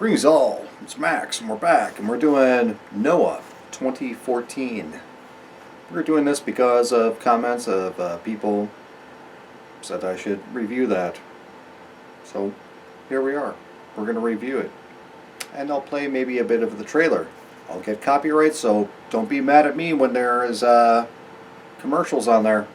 Greetings all, it's Max and we're back and we're doing Noah 2014. We're doing this because of comments of people said I should review that. So here we are. We're going to review it. And I'll play maybe a bit of the trailer. I'll get copyright, so don't be mad at me when there is commercials on there.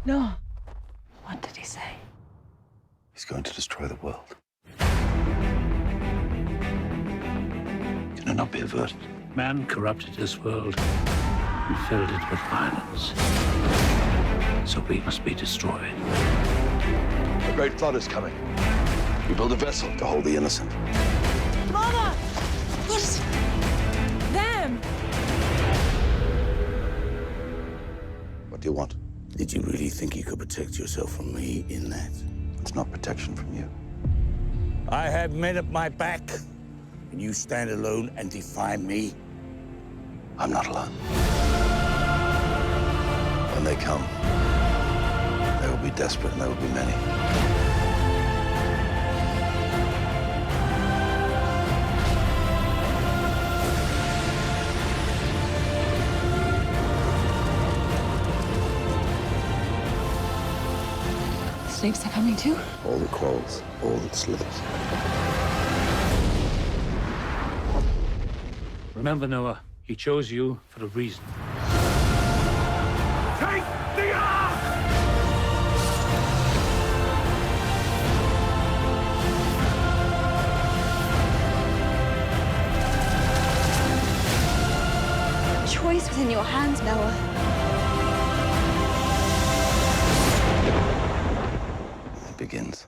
No. What did he say? He's going to destroy the world. Can it not be averted? Man corrupted this world and filled it with violence. So we must be destroyed. A great flood is coming. We build a vessel to hold the innocent. Mama! What's them? What do you want? Did you really think you could protect yourself from me in that? It's not protection from you. I have men at my back, and you stand alone and defy me? I'm not alone. When they come, they will be desperate and there will be many. Slaves are coming too? All that crawls, all that slithers. Remember, Noah, he chose you for a reason. Take the ark! Choice was in your hands, Noah. It begins.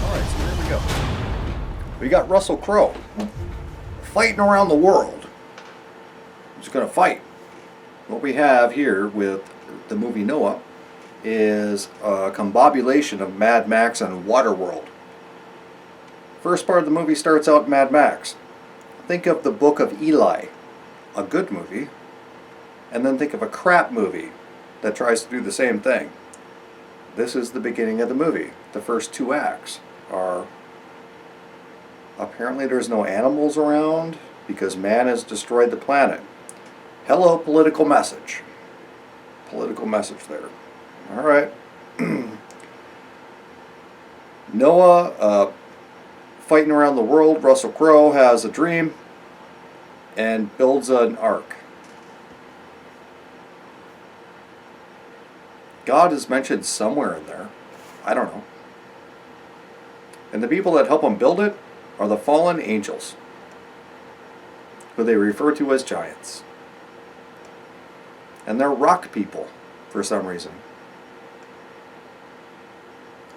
Alright, so here we go. We got Russell Crowe fighting around the world. He's going to fight. What we have here with the movie Noah is a combobulation of Mad Max and Waterworld. First part of the movie starts out Mad Max. Think of the Book of Eli, a good movie, and then think of a crap movie that tries to do the same thing. This is the beginning of the movie. The first two acts are apparently there's no animals around because man has destroyed the planet. Hello, political message. Political message there. Alright. Noah, fighting around the world. Russell Crowe has a dream and builds an ark. God is mentioned somewhere in there. I don't know. And the people that help him build it are the fallen angels, who they refer to as giants. And they're rock people for some reason.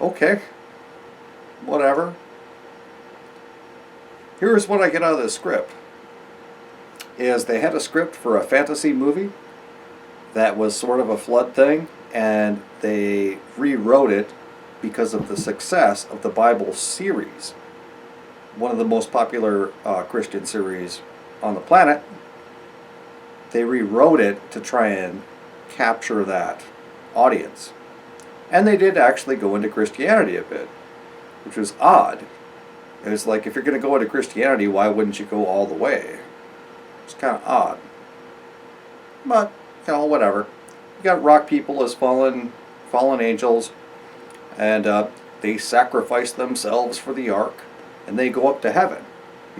Okay, whatever. Here's what I get out of the script. Is they had a script for a fantasy movie that was sort of a flood thing, and they rewrote it because of the success of the Bible series. One of the most popular Christian series on the planet. They rewrote it to try and capture that audience. And they did actually go into Christianity a bit, which was odd. It's like, if you're going to go into Christianity, why wouldn't you go all the way? It's kind of odd. But, you know, whatever. You got rock people as fallen angels, and they sacrifice themselves for the ark, and they go up to heaven,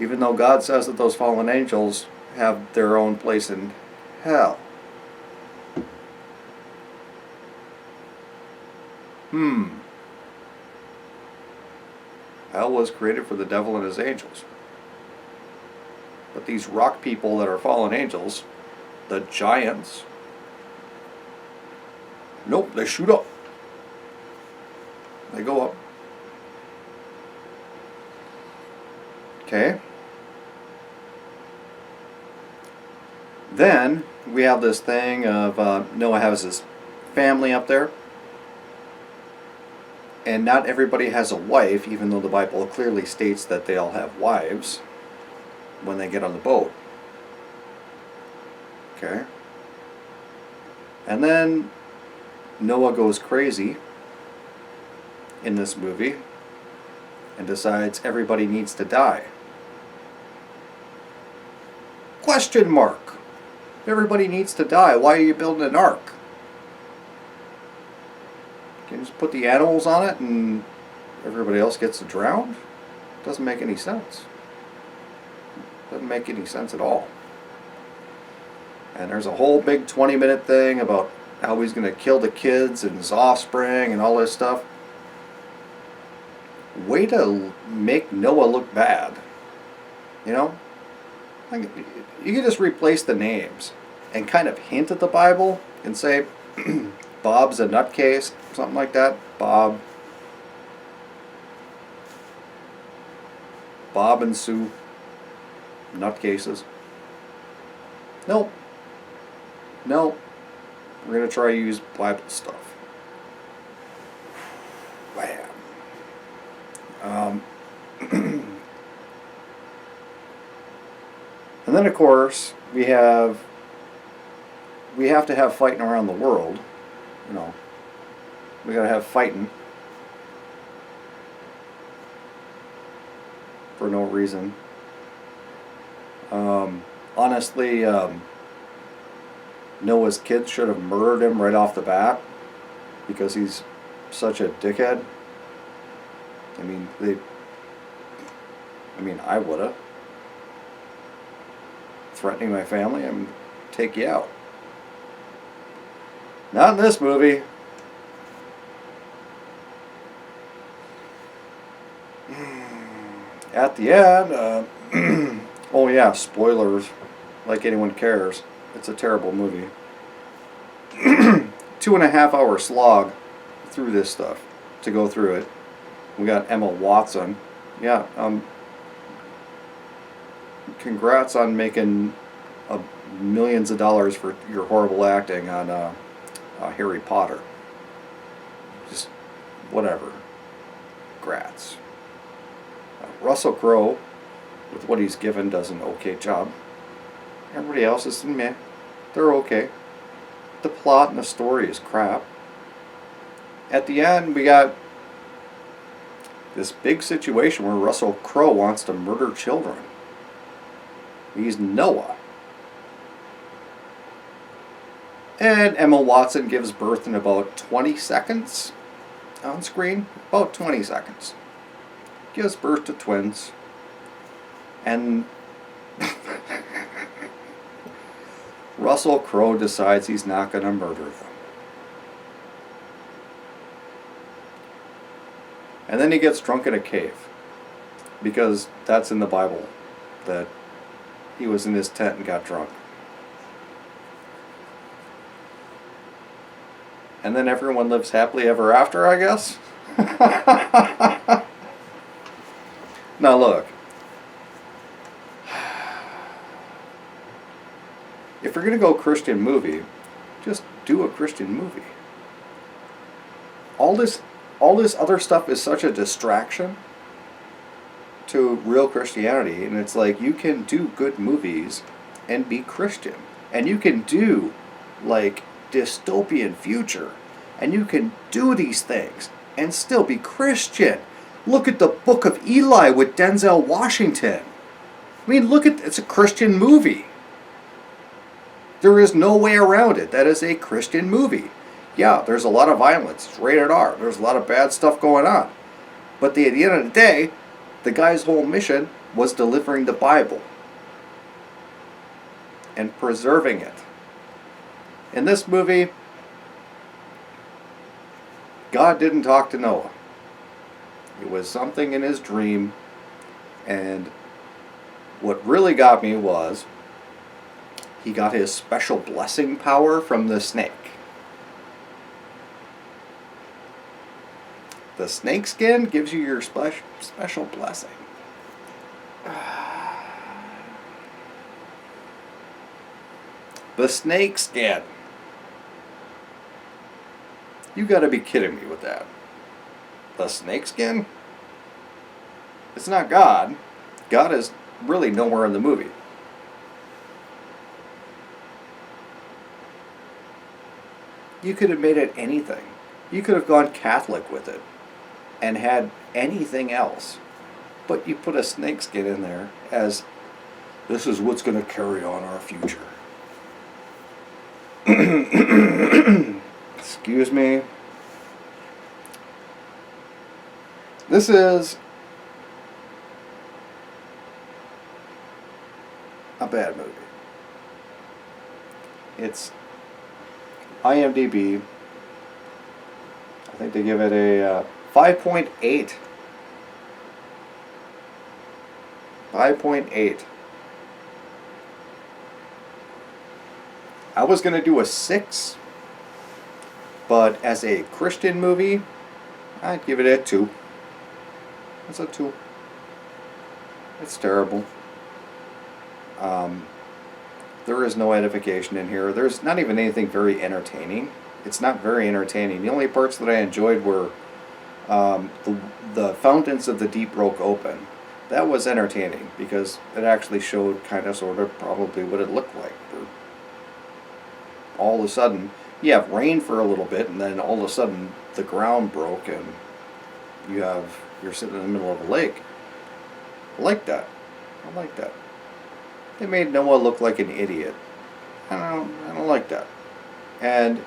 even though God says that those fallen angels have their own place in hell. Hell was created for the devil and his angels. But these rock people that are fallen angels, the giants, nope, they shoot up. They go up. Okay. Then we have this thing of Noah has his family up there. And not everybody has a wife, even though the Bible clearly states that they all have wives when they get on the boat. Okay. And then Noah goes crazy in this movie and decides everybody needs to die. Question mark. If everybody needs to die, why are you building an ark? Can you just put the animals on it and everybody else gets to drown? Doesn't make any sense. Doesn't make any sense at all. And there's a whole big 20-minute thing about how he's going to kill the kids and his offspring and all this stuff. Way to make Noah look bad. You know? Like, you can just replace the names and kind of hint at the Bible and say, Bob's a nutcase, something like that. Bob and Sue, nutcases. Nope. No. We're going to try to use Bible stuff. Wham. And then, of course, we have to have fighting around the world. You know, we got to have fighting for no reason. Honestly, Noah's kids should have murdered him right off the bat because he's such a dickhead. I would have. Threatening my family, I'm gonna take you out. Not in this movie. At the end, oh yeah, spoilers, like anyone cares. It's a terrible movie. 2.5 hour slog through this stuff to go through it. We got Emma Watson. Yeah, congrats on making millions of dollars for your horrible acting on Harry Potter. Just whatever. Grats. Russell Crowe, with what he's given, does an okay job. Everybody else is meh. They're okay. The plot and the story is crap. At the end, we got this big situation where Russell Crowe wants to murder children. He's Noah. And Emma Watson gives birth in about 20 seconds on screen. About 20 seconds. Gives birth to twins. And Russell Crowe decides he's not going to murder them. And then he gets drunk in a cave. Because that's in the Bible. That he was in his tent and got drunk. And then everyone lives happily ever after, I guess? Now look. If you're going to go Christian movie, just do a Christian movie. All this other stuff is such a distraction to real Christianity, and it's like you can do good movies and be Christian, and you can do like dystopian future, and you can do these things and still be Christian. Look at the Book of Eli with Denzel Washington. I mean, it's a Christian movie. There is no way around it. That is a Christian movie. Yeah, there's a lot of violence. It's rated R. There's a lot of bad stuff going on. But at the end of the day, the guy's whole mission was delivering the Bible and preserving it. In this movie, God didn't talk to Noah. It was something in his dream, and what really got me was he got his special blessing power from the snake. The snake skin gives you your special blessing. The snake skin. You gotta be kidding me with that. The snake skin? It's not God. God is really nowhere in the movie. You could have made it anything. You could have gone Catholic with it and had anything else. But you put a snakeskin in there as this is what's going to carry on our future. Excuse me. This is a bad movie. It's IMDb. I think they give it a 5.8. 5.8. I was going to do a 6, but as a Christian movie, I'd give it a 2. It's a 2. It's terrible. There is no edification in here. There's not even anything very entertaining. It's not very entertaining. The only parts that I enjoyed were the fountains of the deep broke open. That was entertaining because it actually showed kind of sort of probably what it looked like. All of a sudden, you have rain for a little bit, and then all of a sudden the ground broke and you're sitting in the middle of a lake. I like that. I like that. They made Noah look like an idiot. I don't like that. And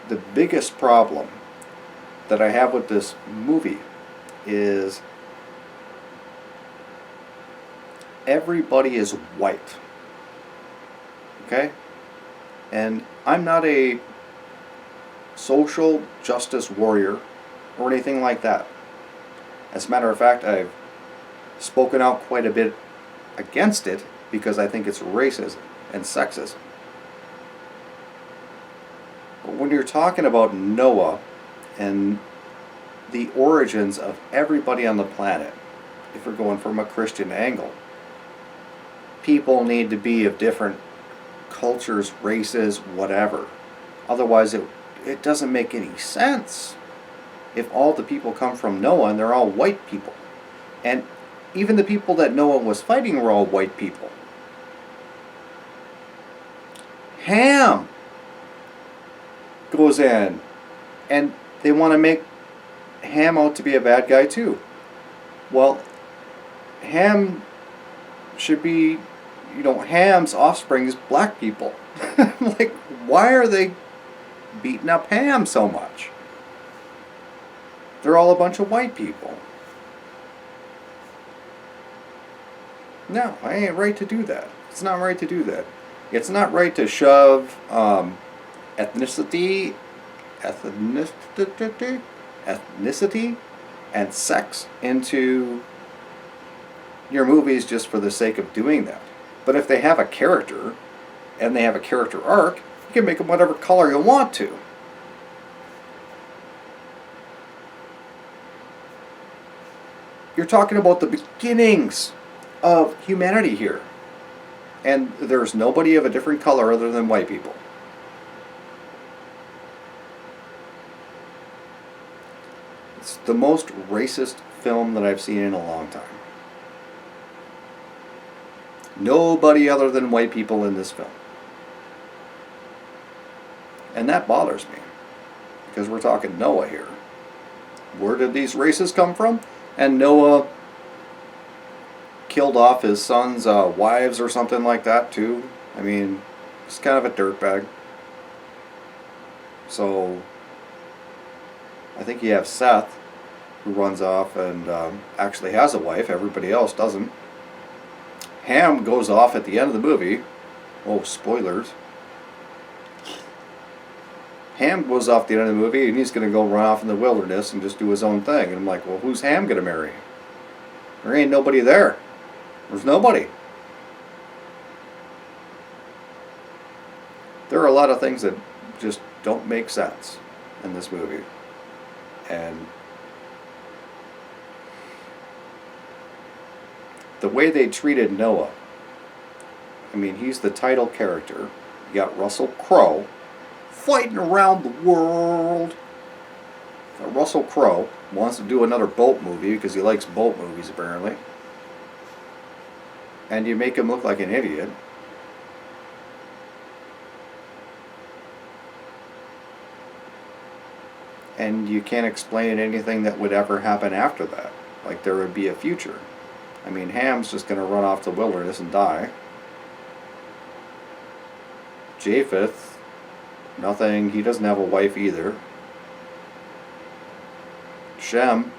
the biggest problem that I have with this movie is everybody is white. Okay? And I'm not a social justice warrior or anything like that. As a matter of fact, I've spoken out quite a bit against it because I think it's racism and sexism. But when you're talking about Noah and the origins of everybody on the planet, if we're going from a Christian angle, people need to be of different cultures, races, whatever. Otherwise it doesn't make any sense if all the people come from Noah and they're all white people. And even the people that Noah was fighting were all white people. Ham goes in and they want to make Ham out to be a bad guy too. Well, Ham should be, Ham's offspring is black people. Like, why are they beating up Ham so much? They're all a bunch of white people. No, I ain't right to do that. It's not right to do that. It's not right to shove ethnicity and sex into your movies just for the sake of doing that. But if they have a character and they have a character arc, you can make them whatever color you want to. You're talking about the beginnings of humanity here. And there's nobody of a different color other than white people. It's the most racist film that I've seen in a long time. Nobody other than white people in this film. And that bothers me. Because we're talking Noah here. Where did these races come from? And Noah killed off his son's wives or something like that too. I mean, he's kind of a dirtbag. So I think you have Seth, who runs off and actually has a wife. Everybody else doesn't. Ham goes off at the end of the movie. Oh, spoilers. Ham goes off at the end of the movie and he's going to go run off in the wilderness and just do his own thing. And I'm like, well, who's Ham going to marry? There ain't nobody there. There's nobody. There are a lot of things that just don't make sense in this movie. And the way they treated Noah, I mean, he's the title character. You got Russell Crowe fighting around the world. Russell Crowe wants to do another boat movie because he likes boat movies, apparently. And you make him look like an idiot. And you can't explain anything that would ever happen after that. Like there would be a future. I mean, Ham's just going to run off to the wilderness and die. Japheth, nothing. He doesn't have a wife either. Shem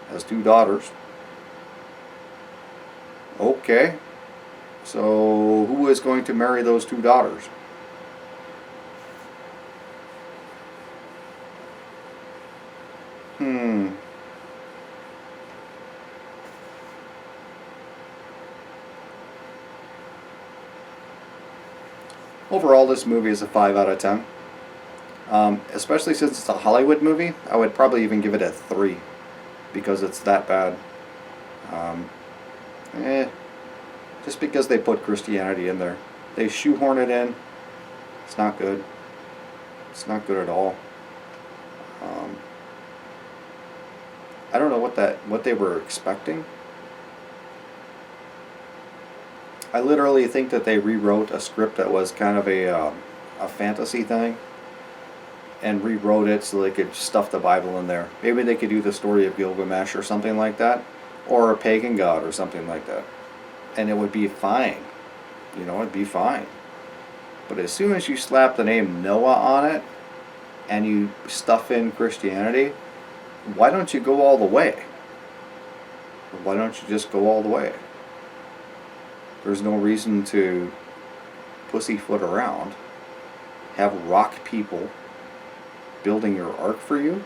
has 2 daughters. Okay. So who is going to marry those 2 daughters? Overall, this movie is a 5 out of 10. Especially since it's a Hollywood movie, I would probably even give it a 3 because it's that bad. Just because they put Christianity in there. They shoehorn it in. It's not good. It's not good at all. I don't know what they were expecting. I literally think that they rewrote a script that was kind of a fantasy thing and rewrote it so they could stuff the Bible in there. Maybe they could do the story of Gilgamesh or something like that, or a pagan god or something like that, and it would be fine. You know, it'd be fine. But as soon as you slap the name Noah on it and you stuff in Christianity, why don't you go all the way? Why don't you just go all the way? There's no reason to pussyfoot around. Have rock people building your ark for you.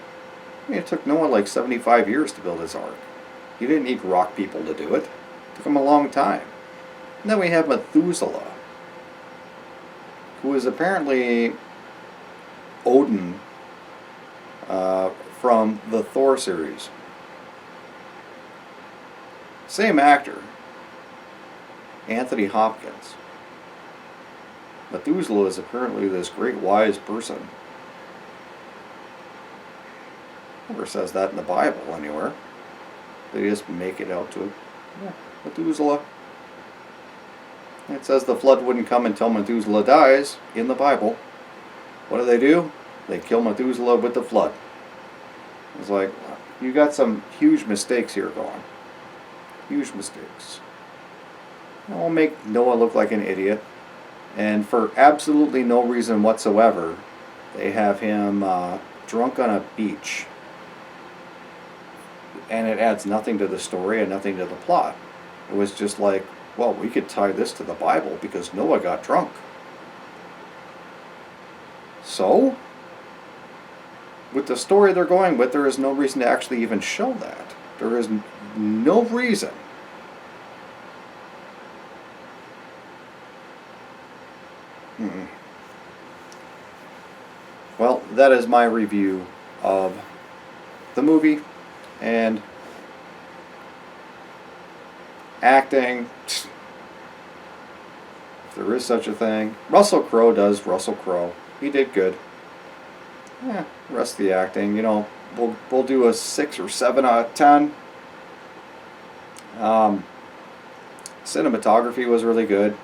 I mean, it took Noah like 75 years to build his ark. He didn't need rock people to do it. It took him a long time. And then we have Methuselah, who is apparently Odin from the Thor series. Same actor, Anthony Hopkins. Methuselah is apparently this great wise person. Never says that in the Bible anywhere. They just make it out to Methuselah. It says the flood wouldn't come until Methuselah dies in the Bible. What do? They kill Methuselah with the flood. It's like, you got some huge mistakes here going. Huge mistakes. It'll make Noah look like an idiot. And for absolutely no reason whatsoever, they have him drunk on a beach. And it adds nothing to the story and nothing to the plot. It was just like, well, we could tie this to the Bible because Noah got drunk. So, with the story they're going with, there is no reason to actually even show that. There is no reason. Well, that is my review of the movie. And acting, if there is such a thing. Russell Crowe does Russell Crowe. He did good. The rest of the acting, you know, we'll do a 6 or 7 out of 10. Cinematography was really good.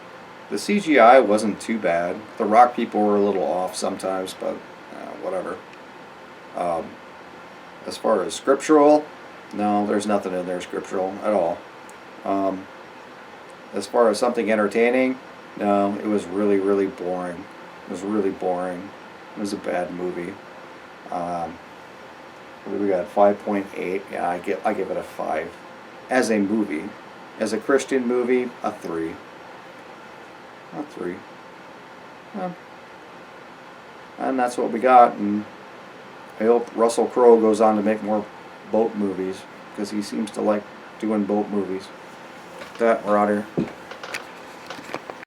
The CGI wasn't too bad. The rock people were a little off sometimes, but whatever. As far as scriptural, no, there's nothing in there scriptural at all. As far as something entertaining, no, it was really, really boring. It was really boring. It was a bad movie. What do we got? 5.8. Yeah, I give it a 5. As a movie, as a Christian movie, a 3. A 3. And that's what we got. And I hope Russell Crowe goes on to make more boat movies because he seems to like doing boat movies. That, we're out here.